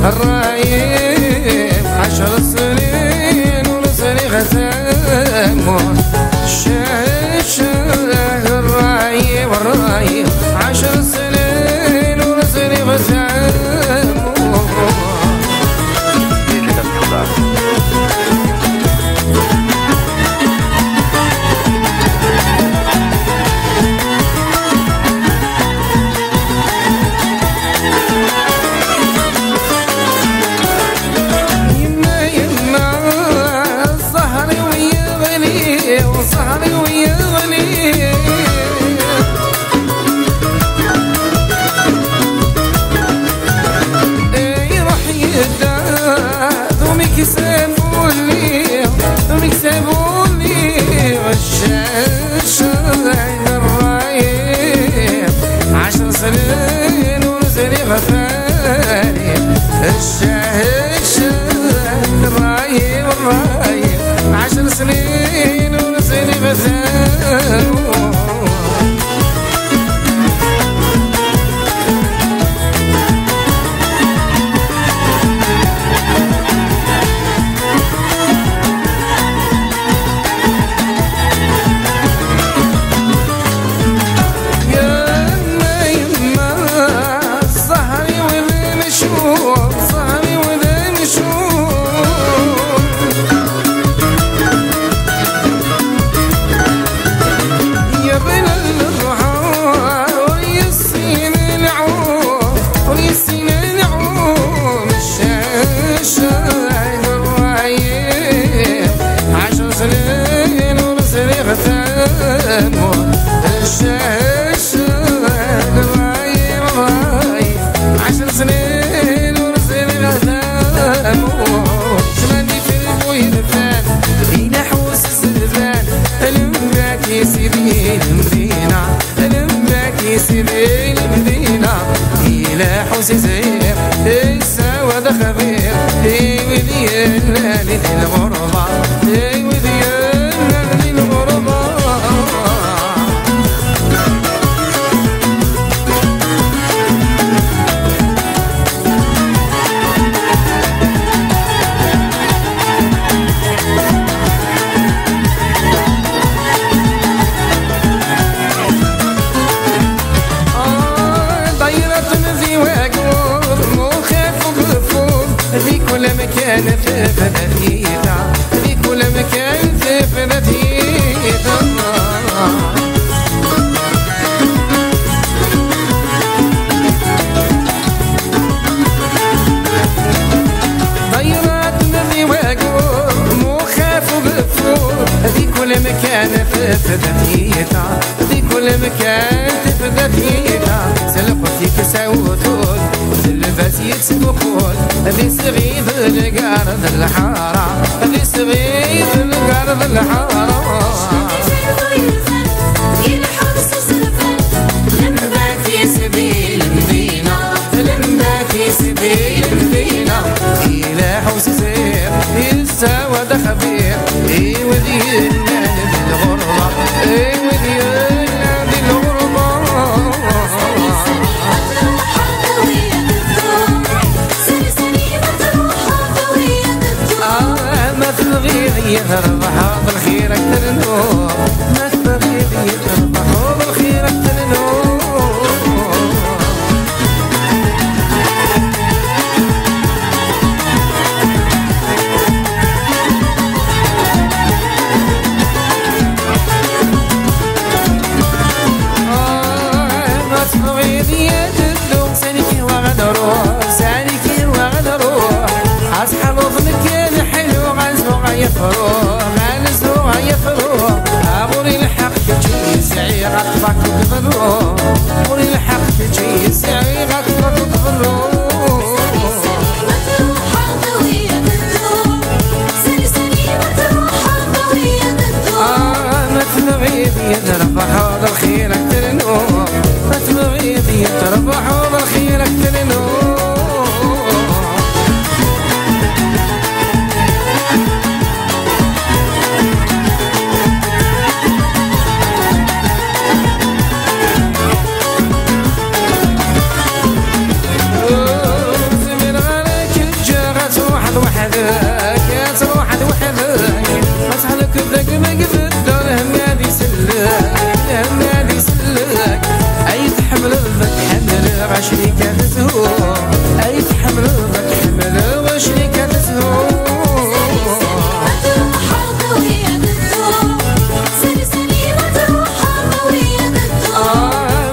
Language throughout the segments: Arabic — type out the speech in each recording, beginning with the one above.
الرايب 10 سنين ورسلي غزامون الرايب 10 سنين ورسلي غزامون وصهري ويغلي يروح يدار دوم يكسبوني والشاش الرايب 10 سنين ورزقي غفاري الشاش الرايب 10 سنين ورزقي غفاري الشاش الرايب 10 سنين ورزقي غزامون شمالي في البويلفان ينحوس الزلفان المباك يا سيدي المدينة المباك يا سيدي المدينة إلى حوس زهير السواد خبير وديالنا للغربة وديالنا للغربة في كل مكان في فداتيتا في كل مكان في فداتيتا طيرات نبي واقور مو خاف وغفور في كل مكان في فداتيتا في كل مكان في فداتيتا سلقتي كساوتون اللباس يتسبقون هذي صغير القارض الحارة هذي صغير القارض الحارة لما في سبيل المدينة لما في سبيل المدينة إلى حوس زير السواد خبير وديالنا بالغربة وديالنا بالغربة ما في الغير يهرب حاضر خير أكثر عشري كتسهو أي تحمل تحمل وعشري كتسهو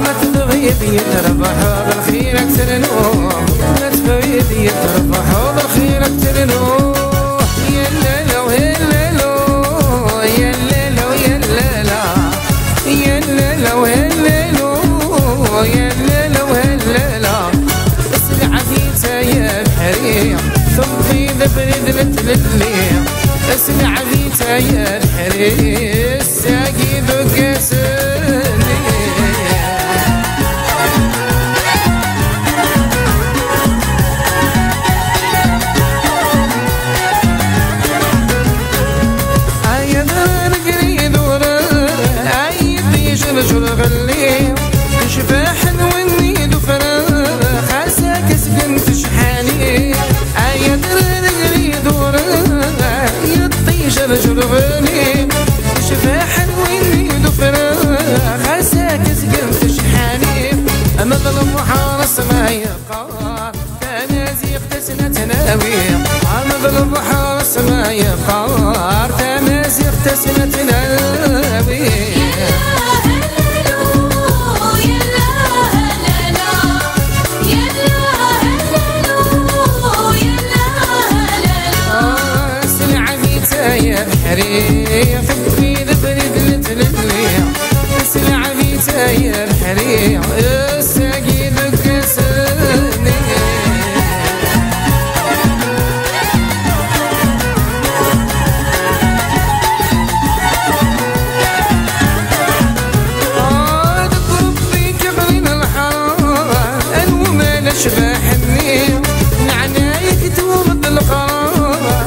ما تبغيض يتربح بالخير أكثر نوم ما تبغيض يتربح بالخير أكثر نوم يا الليلو يا الليلو يا الليلو يا الليلة يا الليلو يا الليلو يا الليلو يا الليلة اسمع فيتا يا الحريم صبي ذبرد لتللي اسمع فيتا يا الحريم الساقي ذوق سني رجل غلي شفاح ونيد وفراغ عساك سكنت شحاني عيد رجلي دور يطيش رجل غلي شفاح ونيد وفراغ عساك سكنت شحاني انا ظلم وحارس ما يبقى تنازيق تسنى تناوي انا ظلم وحارس ما يبقى تنازيق تسنى تناوي يا الحريم فكري ذبرد لتللي اسمع بيتا يا الحريم الساقي ذك سني تقرب فيك غلين الحرام الوما نشبح النيم نعنايك تومض القرار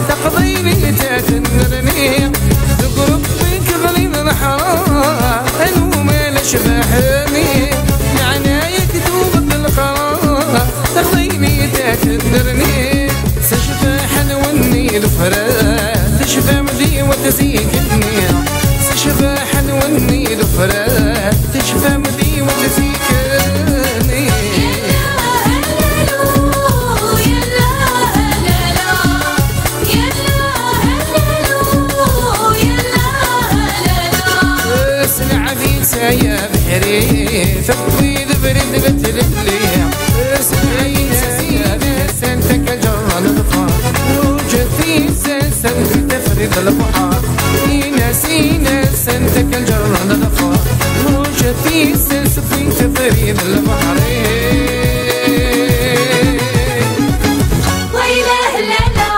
تقضيني تاتنرني تقرب فيك غلين الحرام الوما نشبحني نعنايك تومض القرار تقضيني تاتنرني سشفاح والنيل فرات تشفى مدي وتزيكني سشفاح والنيل فرات تشفى مدي وتزيكني يا بحري فقوي ذبرد لتللي اسمعي يا سنتك جرى الظفار وجدتي سنتك تفرد البحار ناسينا سنتك جرى الظفار وجدتي سنتك تفرد البحر ويله لالا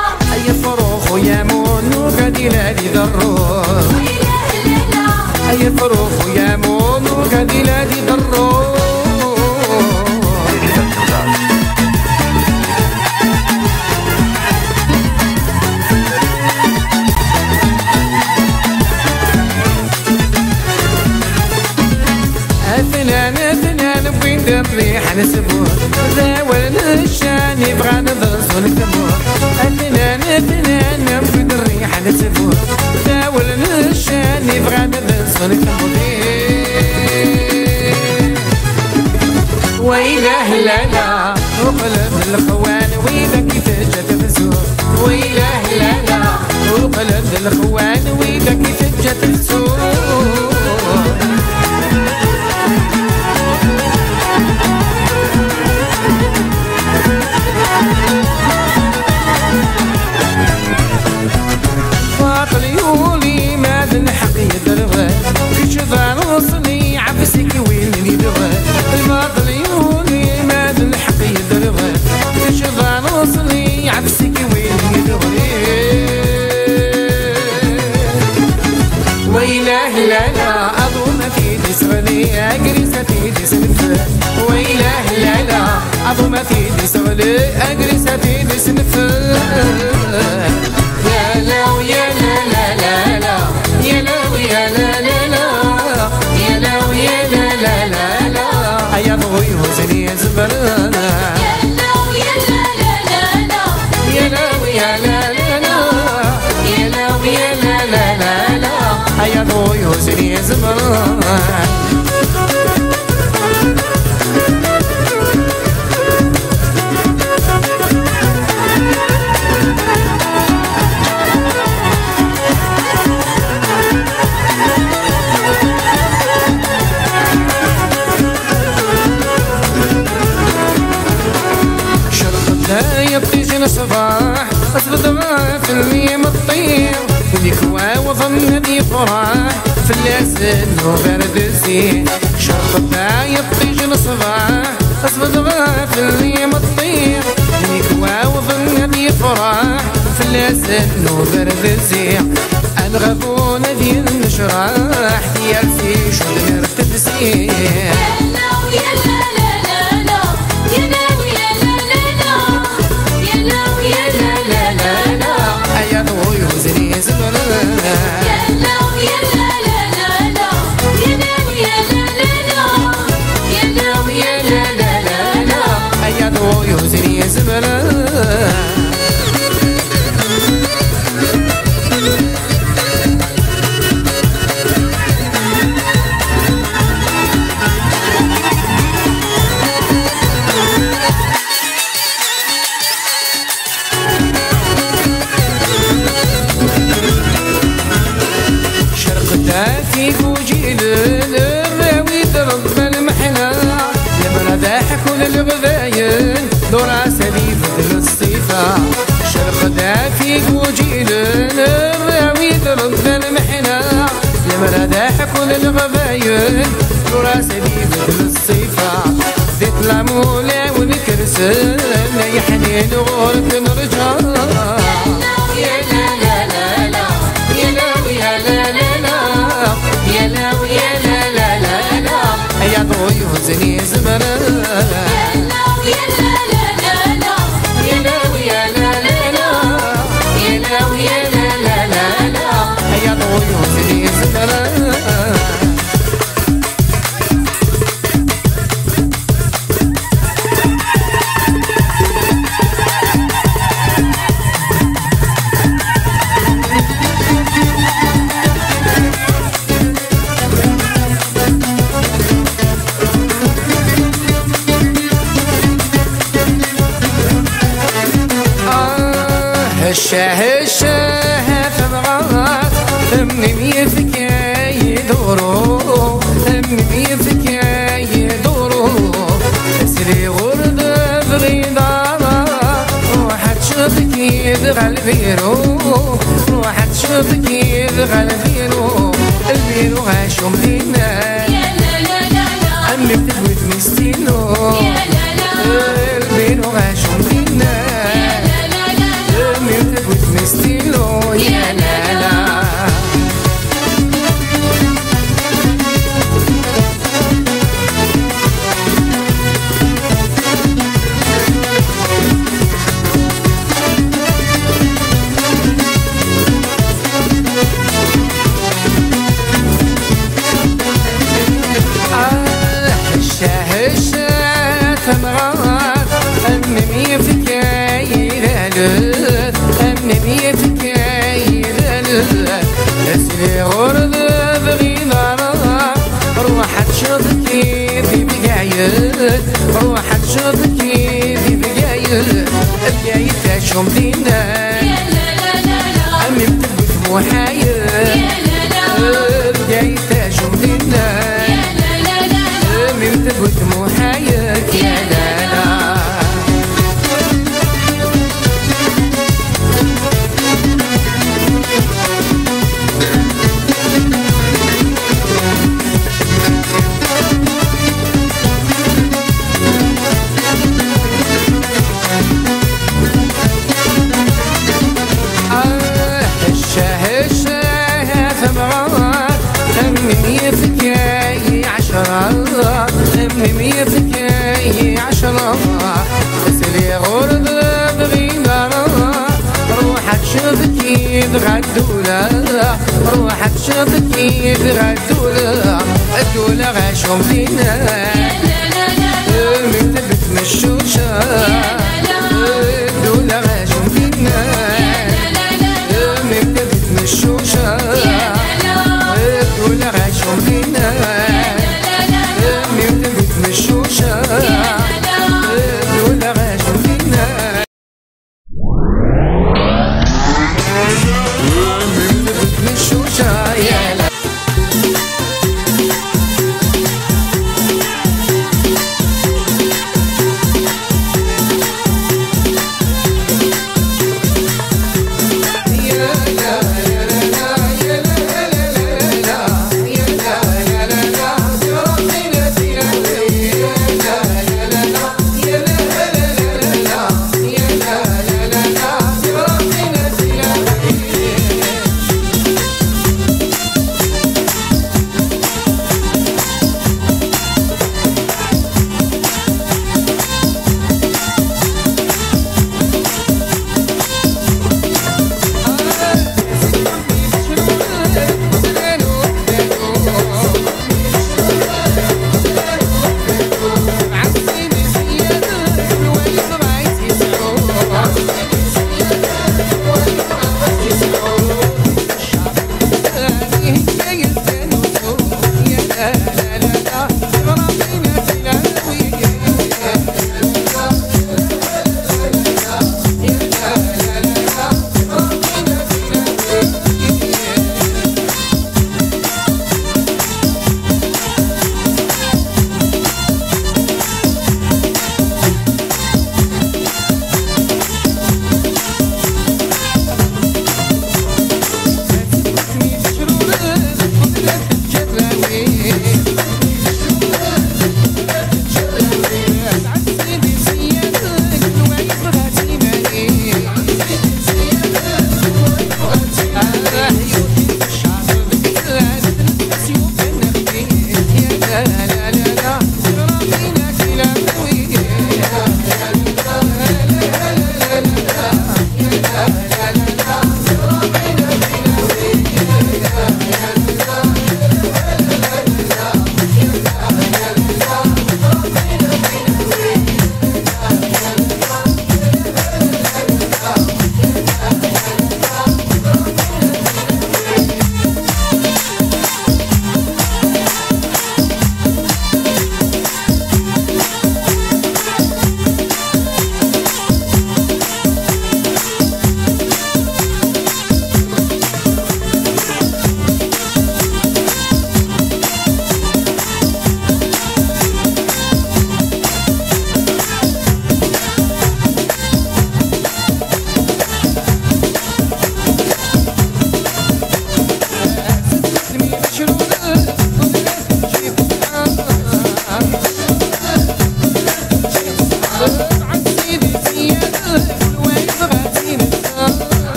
يا فروخ يا مون وغادي لالي ضروح يا فروخ يا مون وغادي لالي ضروح فنان بوين الريح نسبوه ذاول الشان يبغى نضرس ونكتبوه فنان بوين الريح نسبوه ذاول الشان يبغى نضرس ونكتبوه ويله لالا وقلب الخوان وإذا كيف جات تسوق ويله لالا وقلب الخوان وإذا كيف جات تسوق فاطليولي ماذا الحق يدرغ كش ضانوصني عبسك وين يدرغ فاطليولي ماذا الحق يدرغ كش ضانوصني عبسك وين يدرغ ويله لالا أظن في دسرني أجرس في دسنفه ويله لالا أظن في دسرني أجرس في دسنفه يا لو يا لا لا لا لا يا لو يا لا لا لا يا لو يا لا لا لا لا يا ضوي حسني زبرنا يا لو يا لا لا لا لا يا لو يا لا لا لا يا لو يا لا لا لا لا يا ضوي حسني زبرنا يفرح في اللسن وبرد الزين شرطة يطيج الصباح اصبد غافل اللي مطير يكوى وظن يفرح في اللسن وبرد الزين الغبون ديال نشرح ديالتي شو نرتب زين فيك وجيل الراوي درب المحنة لما ضاحك وللغذاين دور عسلي بدل الصيفة شرق فيك وجيل الراوي درب المحنة لما ضاحك وللغذاين دور عسلي بدل الصيفة زيت العمولة والكرسان يا حنين غورك نرجع يا ضوي وزني زمرة يا لا لا لا لا يا لا يا لا لا لا يا لا يا لا لا لا لا يا ضوي وزني زمرة الشاه فبغات ثمني يفك يدورو ثمني يفك يدورو اسري غرد بغيضارا روح تشوفك يبغى الفيرو روح تشوفك يبغى الفيرو الفيرو غاشم لينا عمي بتقوي تمستينو الفيرو غاشم لينا مستيلو يا لا لا الشاه ثمرات أمني في كايرة يفك يدلل اسري غرد بغيضارا روح تشوفك في بقايد روح تشوفك في بقايد الجاية تشوم لينا عمي بتبت محايد الجاية تشوم لينا عمي بتبت محايد يا لا لا مية فكاية عشرة اسري غرد بغيضارا روح تشوفك يتغدولا روح تشوفك يتغدولا الدولة غاشهم فينا من تبت مشوشة الدولة غاشهم فينا من تبت مشوشة الدولة غاشهم فينا